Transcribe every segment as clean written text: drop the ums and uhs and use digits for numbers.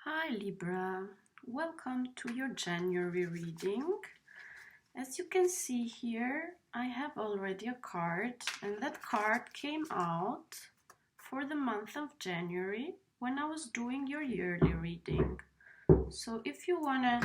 Hi Libra, welcome to your January reading. As you can see here, I have already a card, and that card came out for the month of January when I was doing your yearly reading. So if you want to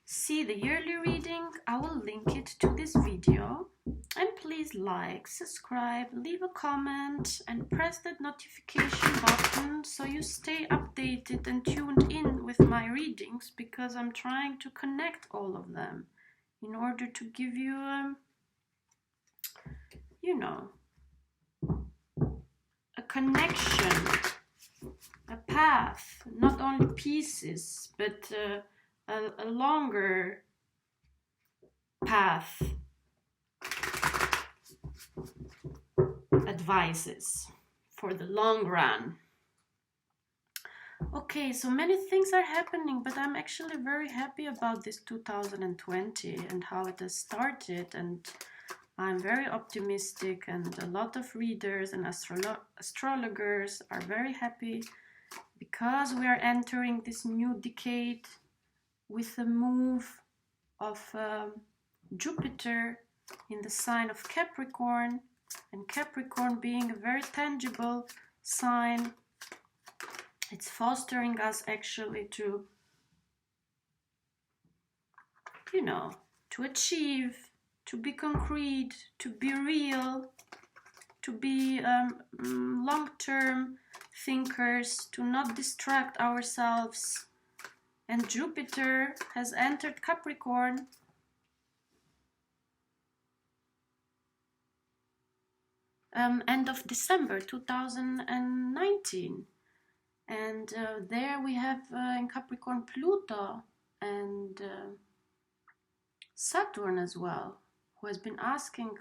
see the yearly reading, I will link it to this video. And please like, subscribe, leave a comment and press that notification button so you stay updated and tuned in with my readings, because I'm trying to connect all of them in order to give you a connection, a path, not only pieces, but a longer path, advices for the long run. Okay, so many things are happening, but I'm actually very happy about this 2020 and how it has started, and I'm very optimistic, and a lot of readers and astrologers are very happy because we are entering this new decade with the move of Jupiter in the sign of Capricorn, and Capricorn being a very tangible sign. It's fostering us actually to, to achieve, to be concrete, to be real, to be long-term thinkers, to not distract ourselves. And Jupiter has entered Capricorn end of December 2019. And there we have in Capricorn Pluto and Saturn as well, who has been asking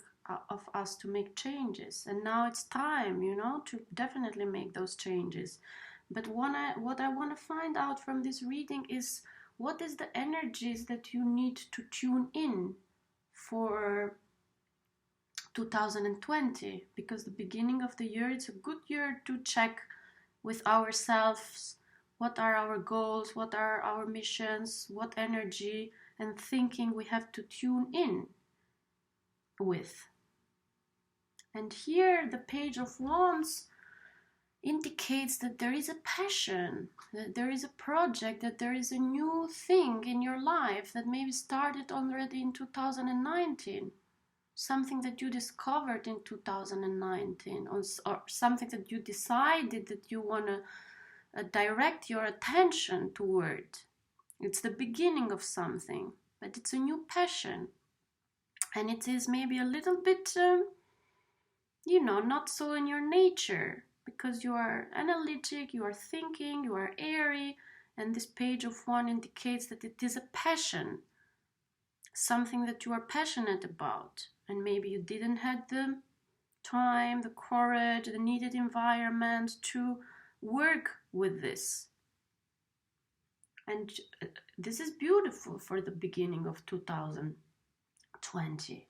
of us to make changes. And now it's time, to definitely make those changes. But what I want to find out from this reading is, what is the energies that you need to tune in for 2020? Because the beginning of the year, it's a good year to check with ourselves what are our goals, what are our missions, what energy and thinking we have to tune in with. And here the Page of Wands indicates that there is a passion, that there is a project, that there is a new thing in your life that maybe started already in 2019. Something that you discovered in 2019, or something that you decided that you want to direct your attention toward. It's the beginning of something, but it's a new passion. And it is maybe a little bit, not so in your nature, because you are analytic, you are thinking, you are airy, and this Page of Wands indicates that it is a passion, something that you are passionate about. And maybe you didn't have the time, the courage, the needed environment to work with this. And this is beautiful for the beginning of 2020.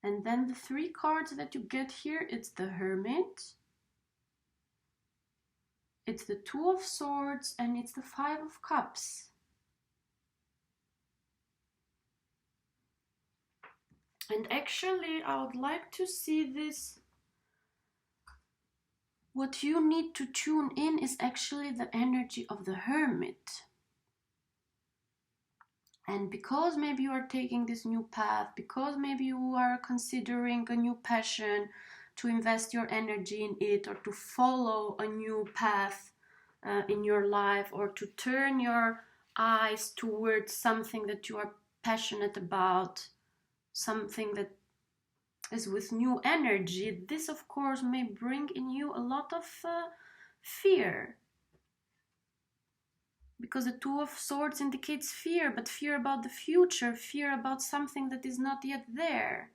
And then the three cards that you get here, it's the Hermit, it's the Two of Swords, and it's the Five of Cups. And actually, I would like to see this. What you need to tune in is actually the energy of the Hermit. And because maybe you are taking this new path, because maybe you are considering a new passion, to invest your energy in it, or to follow a new path in your life, or to turn your eyes towards something that you are passionate about, something that is with new energy, this of course may bring in you a lot of fear. Because the Two of Swords indicates fear, but fear about the future, fear about something that is not yet there.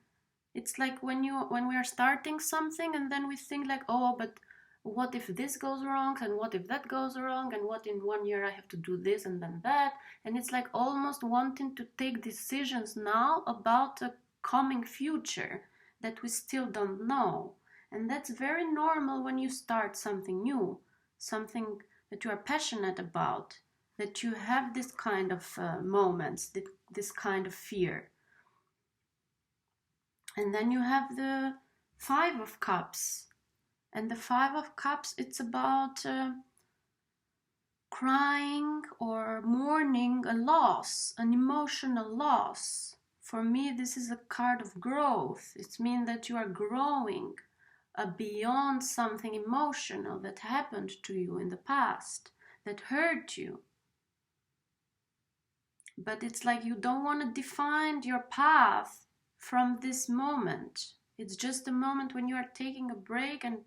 It's like when we are starting something and then we think like, oh, but what if this goes wrong, and what if that goes wrong, and what in 1 year I have to do this and then that. And it's like almost wanting to take decisions now about a coming future that we still don't know. And that's very normal when you start something new, something that you are passionate about, that you have this kind of moments, this kind of fear. And then you have the Five of Cups. And the Five of Cups, it's about crying or mourning a loss, an emotional loss. For me, this is a card of growth. It means that you are growing beyond something emotional that happened to you in the past, that hurt you. But it's like you don't want to define your path from this moment. It's just a moment when you are taking a break and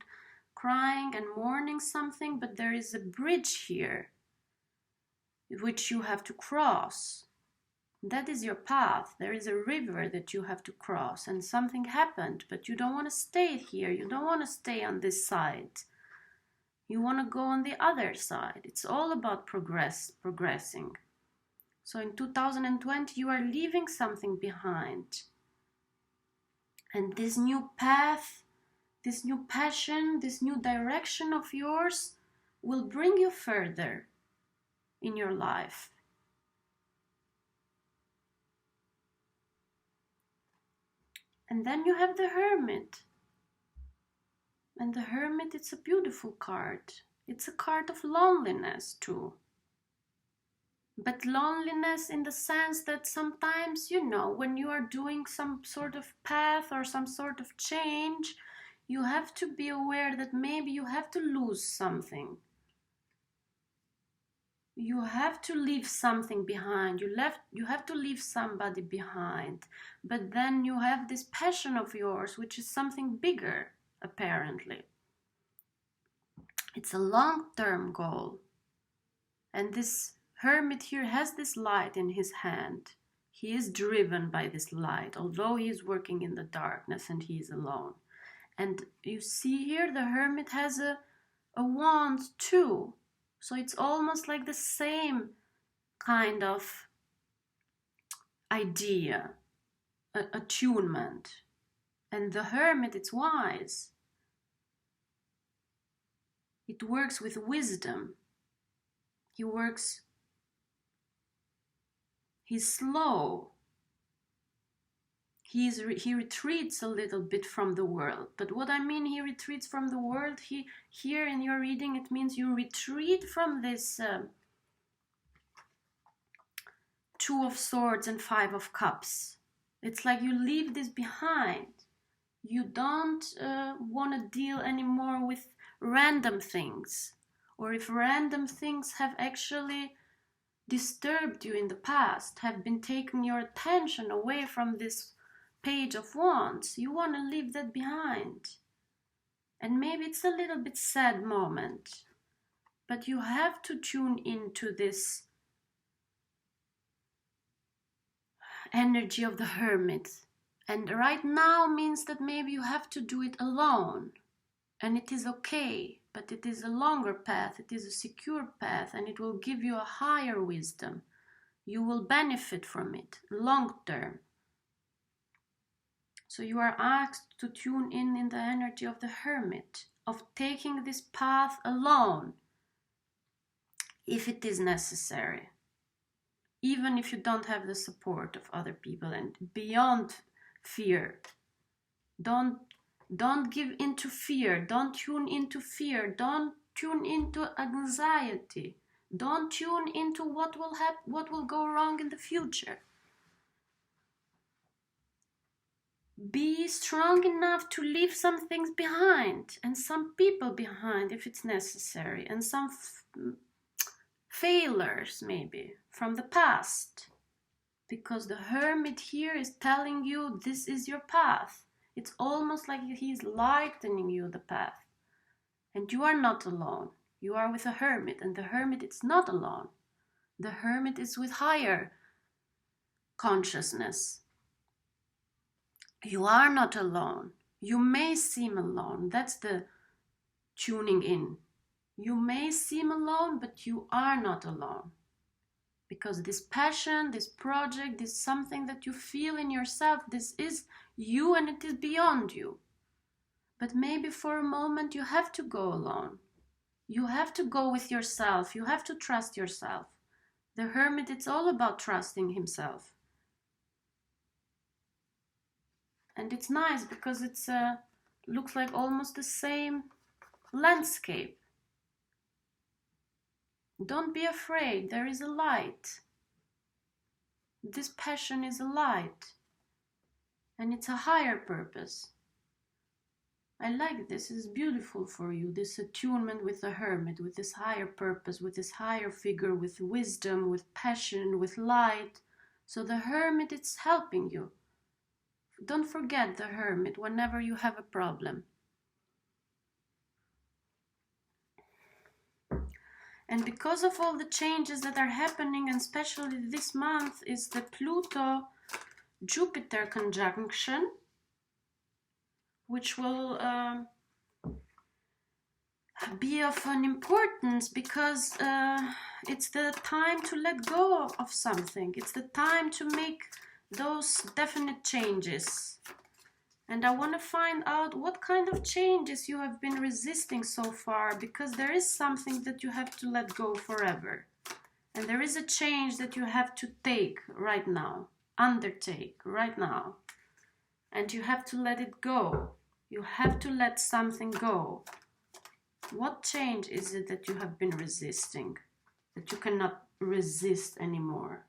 crying and mourning something, but there is a bridge here which you have to cross. That is your path. There is a river that you have to cross, and something happened, but you don't want to stay here. You don't want to stay on this side. You want to go on the other side. It's all about progressing. So in 2020, you are leaving something behind. And this new path, this new passion, this new direction of yours will bring you further in your life. And then you have the Hermit. And the Hermit, it's a beautiful card. It's a card of loneliness too. But loneliness in the sense that sometimes, when you are doing some sort of path or some sort of change, you have to be aware that maybe you have to lose something. You have to leave something behind. You have to leave somebody behind. But then you have this passion of yours, which is something bigger, apparently. It's a long-term goal. And this Hermit here has this light in his hand. He is driven by this light, although he is working in the darkness and he is alone. And you see here the Hermit has a wand too. So it's almost like the same kind of idea, attunement. And the Hermit, it's wise. It works with wisdom. He's slow. He retreats a little bit from the world. But what I mean, he retreats from the world, here in your reading, it means you retreat from this Two of Swords and Five of Cups. It's like you leave this behind. You don't want to deal anymore with random things. Or if random things have actually disturbed you in the past, have been taking your attention away from this Page of Wands, you want to leave that behind. And maybe it's a little bit sad moment, but you have to tune into this energy of the Hermit. And right now means that maybe you have to do it alone. And it is okay, but it is a longer path, it is a secure path, and it will give you a higher wisdom. You will benefit from it long term. So you are asked to tune in the energy of the Hermit, of taking this path alone, if it is necessary. Even if you don't have the support of other people, and beyond fear. Don't give into fear. Don't tune into fear. Don't tune into anxiety. Don't tune into what will go wrong in the future. Be strong enough to leave some things behind and some people behind if it's necessary, and some failures maybe from the past. Because the Hermit here is telling you this is your path. It's almost like he's lightening you the path. And you are not alone. You are with a Hermit, and the Hermit is not alone. The Hermit is with higher consciousness. You are not alone. You may seem alone. That's the tuning in. You may seem alone, but you are not alone. Because this passion, this project, this something that you feel in yourself, this is you and it is beyond you. But maybe for a moment you have to go alone. You have to go with yourself. You have to trust yourself. The hermit, it's all about trusting himself. And it's nice because it's looks like almost the same landscape. Don't be afraid. There is a light. This passion is a light. And it's a higher purpose. I like this. It's beautiful for you. This attunement with the hermit, with this higher purpose, with this higher figure, with wisdom, with passion, with light. So the hermit, it's helping you. Don't forget the hermit whenever you have a problem. And because of all the changes that are happening, and especially this month, is the Pluto-Jupiter conjunction, which will be of an importance because it's the time to let go of something. It's the time to make those definite changes. And I want to find out what kind of changes you have been resisting so far, because there is something that you have to let go forever. And there is a change that you have to take right now, undertake right now. And you have to let it go. You have to let something go. What change is it that you have been resisting, that you cannot resist anymore?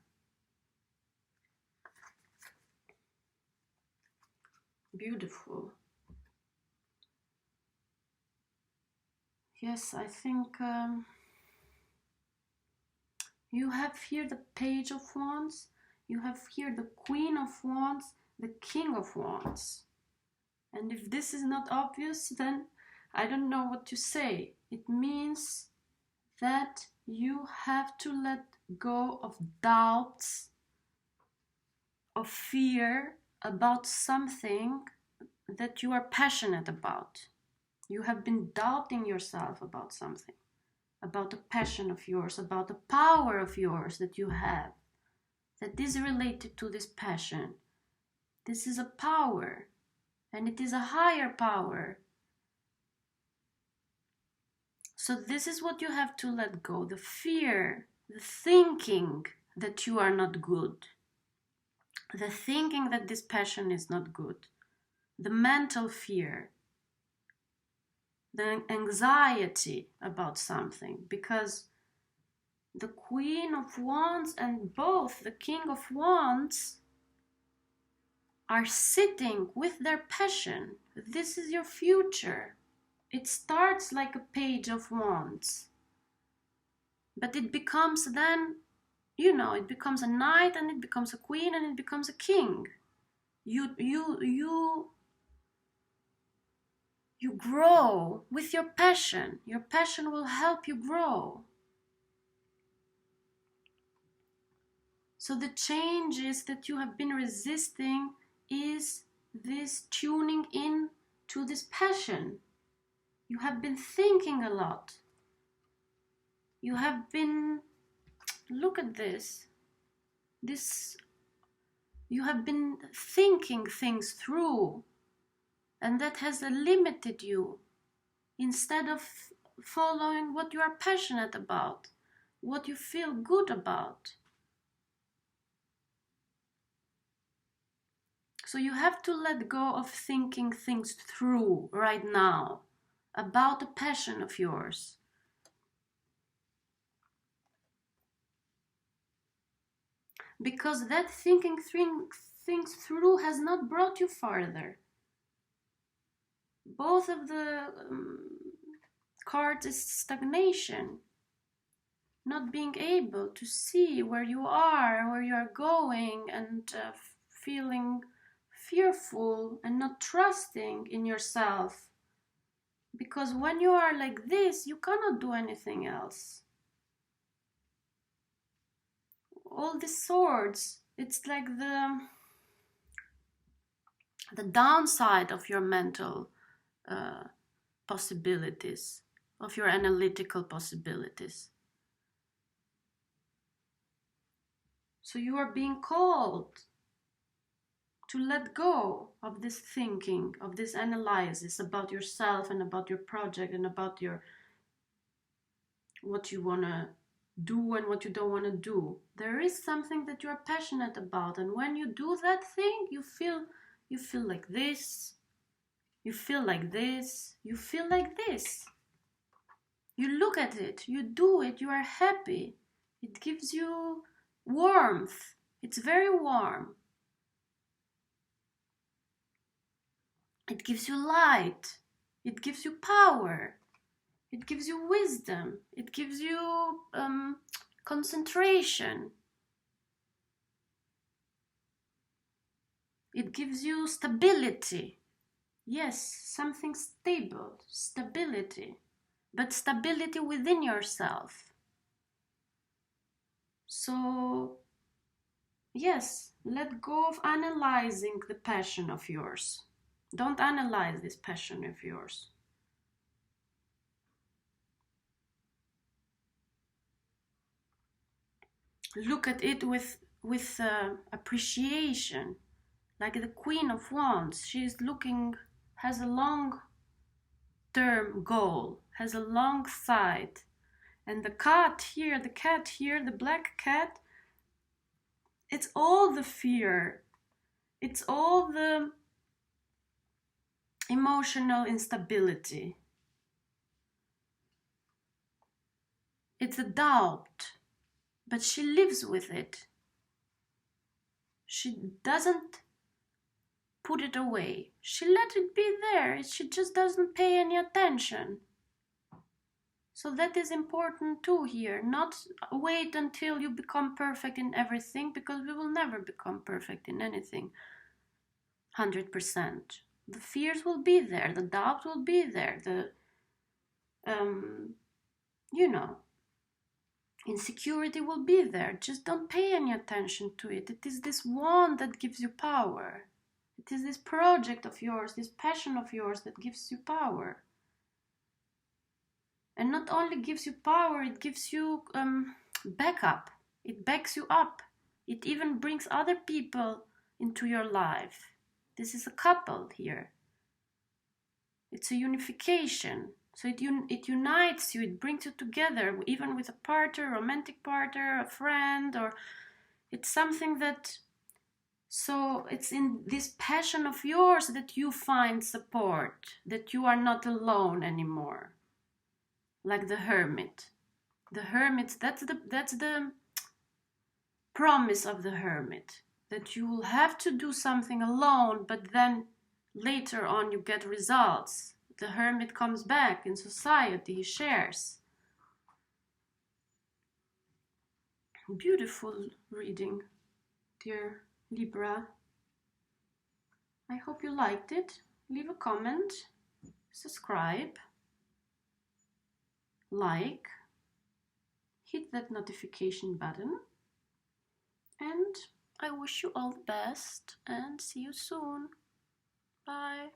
Beautiful. Yes, I think you have here the Page of Wands, you have here the Queen of Wands, the King of Wands. And if this is not obvious, then I don't know what to say. It means that you have to let go of doubts, of fear about something that you are passionate about. You have been doubting yourself about something, about a passion of yours, about a power of yours that you have, that is related to this passion. This is a power, and it is a higher power. So this is what you have to let go, the fear, the thinking that you are not good, the thinking that this passion is not good, the mental fear, the anxiety about something, because the Queen of Wands and both the King of Wands are sitting with their passion. This is your future. It starts like a Page of Wands, but it becomes then, you know, it becomes a knight, and it becomes a queen, and it becomes a king. You grow with your passion. Your passion will help you grow. So the changes that you have been resisting is this tuning in to this passion. You have been thinking a lot. You have been, look at this. You have been thinking things through, and that has limited you instead of following what you are passionate about, what you feel good about. So you have to let go of thinking things through right now about a passion of yours. Because that thinking things through has not brought you farther. Both of the cards is stagnation. Not being able to see where you are, where you are going, and feeling fearful and not trusting in yourself. Because when you are like this, you cannot do anything else. All these swords, it's like the downside of your mental possibilities, of your analytical possibilities. So you are being called to let go of this thinking, of this analysis about yourself and about your project and about your what you want to do and what you don't want to do. There is something that you are passionate about, and when you do that thing, you feel like this, you feel like this, you feel like this. You look at it, you do it, you are happy. It gives you warmth. It's very warm. It gives you light. It gives you power. It gives you wisdom. It gives you concentration. It gives you stability. Yes, something stable, stability, but stability within yourself. So, yes, let go of analyzing the passion of yours. Don't analyze this passion of yours. Look at it with appreciation, like the Queen of Wands. She's looking, has a long-term goal, has a long sight. And the cat here, the black cat, it's all the fear. It's all the emotional instability. It's a doubt, but she lives with it. She doesn't put it away. She let it be there. She just doesn't pay any attention. So that is important too here. Not wait until you become perfect in everything, because we will never become perfect in anything 100%. The fears will be there. The doubt will be there. The, insecurity will be there. Just don't pay any attention to it. It is this wand that gives you power. It is this project of yours, this passion of yours that gives you power. And not only gives you power, it gives you backup. It backs you up. It even brings other people into your life. This is a couple here. It's a unification. So it unites you, it brings you together, even with a partner, romantic partner, a friend, or it's something that, so it's in this passion of yours that you find support, that you are not alone anymore. Like the hermit. The hermit, that's the promise of the hermit, that you will have to do something alone, but then later on you get results. The hermit comes back in society, he shares. Beautiful reading, dear Libra. I hope you liked it. Leave a comment, subscribe, like, hit that notification button, and I wish you all the best and see you soon. Bye.